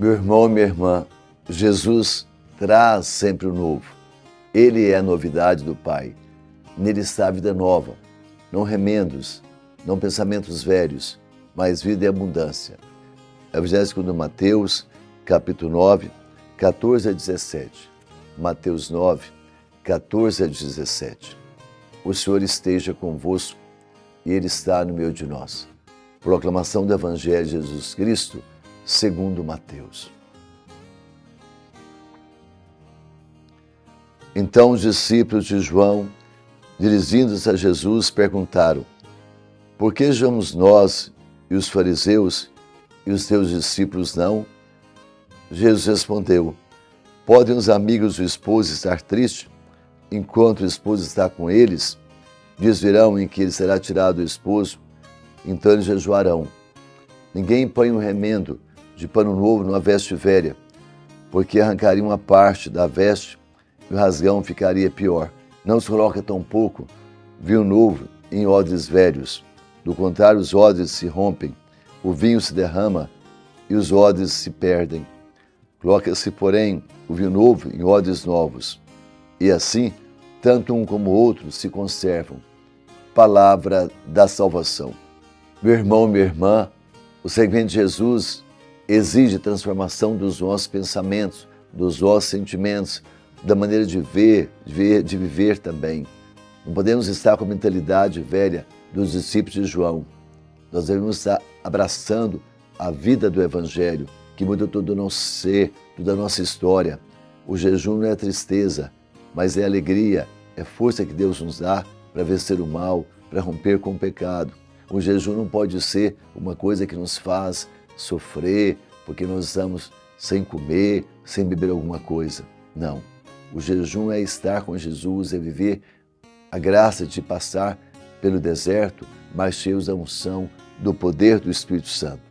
Meu irmão e minha irmã, Jesus traz sempre o novo. Ele é a novidade do Pai. Nele está a vida nova, não remendos, não pensamentos velhos, mas vida e abundância. Evangelho segundo Mateus, capítulo 9, 14 a 17. Mateus 9, 14 a 17. O Senhor esteja convosco e Ele está no meio de nós. Proclamação do Evangelho de Jesus Cristo, segundo Mateus. Então os discípulos de João, dirigindo-se a Jesus, perguntaram: por que jejuamos nós e os fariseus e os teus discípulos não? Jesus respondeu: podem os amigos do esposo estar tristes enquanto o esposo está com eles? Dias virão em que ele será tirado do esposo, então eles jejuarão. Ninguém põe um remendo de pano novo numa veste velha, porque arrancaria uma parte da veste e o rasgão ficaria pior. Não se coloca tampouco vinho novo em odres velhos. Do contrário, os odres se rompem, o vinho se derrama e os odres se perdem. Coloca-se, porém, o vinho novo em odres novos. E assim, tanto um como o outro se conservam. Palavra da salvação. Meu irmão, minha irmã, o seguimento de Jesus exige transformação dos nossos pensamentos, dos nossos sentimentos, da maneira de ver, de viver também. Não podemos estar com a mentalidade velha dos discípulos de João. Nós devemos estar abraçando a vida do Evangelho, que muda todo o nosso ser, toda a nossa história. O jejum não é tristeza, mas é alegria, é força que Deus nos dá para vencer o mal, para romper com o pecado. O jejum não pode ser uma coisa que nos faz sofrer, porque nós estamos sem comer, sem beber alguma coisa. Não. O jejum é estar com Jesus, é viver a graça de passar pelo deserto, mas cheios da unção, do poder do Espírito Santo.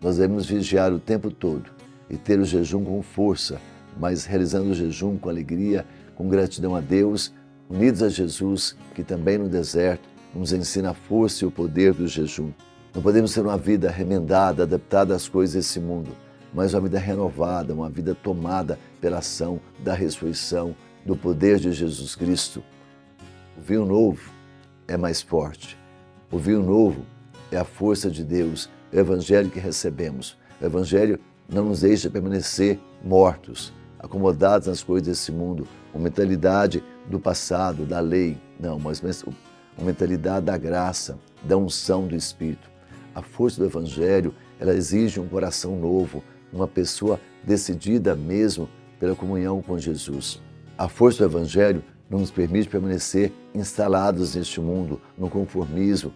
Nós devemos vigiar o tempo todo e ter o jejum com força, mas realizando o jejum com alegria, com gratidão a Deus, unidos a Jesus, que também no deserto nos ensina a força e o poder do jejum. Não podemos ter uma vida remendada, adaptada às coisas desse mundo, mas uma vida renovada, uma vida tomada pela ação da ressurreição, do poder de Jesus Cristo. O vinho novo é mais forte. O vinho novo é a força de Deus, é o Evangelho que recebemos. O Evangelho não nos deixa permanecer mortos, acomodados nas coisas desse mundo, com mentalidade do passado, da lei. Não, mas uma mentalidade da graça, da unção do Espírito. A força do Evangelho, ela exige um coração novo, uma pessoa decidida mesmo pela comunhão com Jesus. A força do Evangelho não nos permite permanecer instalados neste mundo, no conformismo,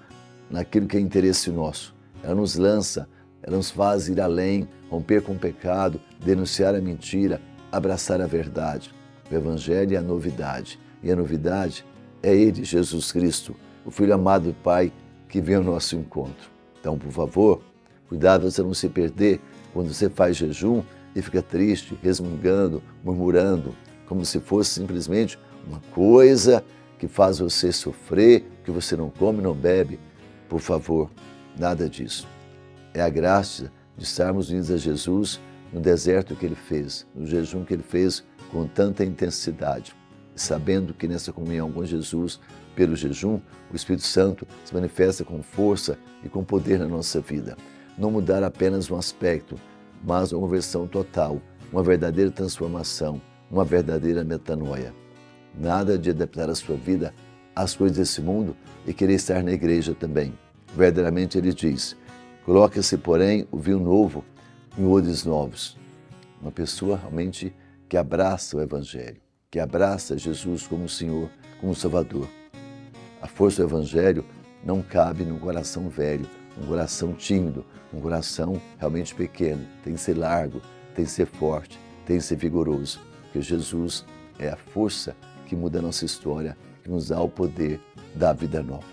naquilo que é interesse nosso. Ela nos lança, ela nos faz ir além, romper com o pecado, denunciar a mentira, abraçar a verdade. O Evangelho é a novidade, e a novidade é Ele, Jesus Cristo, o Filho amado do Pai, que vem ao nosso encontro. Então, por favor, cuidado para você não se perder quando você faz jejum e fica triste, resmungando, murmurando, como se fosse simplesmente uma coisa que faz você sofrer, que você não come, não bebe. Por favor, nada disso. É a graça de estarmos unidos a Jesus no deserto que Ele fez, no jejum que Ele fez com tanta intensidade. E sabendo que nessa comunhão com Jesus, pelo jejum, o Espírito Santo se manifesta com força e com poder na nossa vida. Não mudar apenas um aspecto, mas uma conversão total, uma verdadeira transformação, uma verdadeira metanoia. Nada de adaptar a sua vida às coisas desse mundo e querer estar na igreja também. Verdadeiramente Ele diz: coloque-se, porém, o vinho novo em odres novos. Uma pessoa realmente que abraça o Evangelho, que abraça Jesus como Senhor, como Salvador. A força do Evangelho não cabe num coração velho, num coração tímido, um coração realmente pequeno. Tem que ser largo, tem que ser forte, tem que ser vigoroso, porque Jesus é a força que muda a nossa história, que nos dá o poder da vida nova.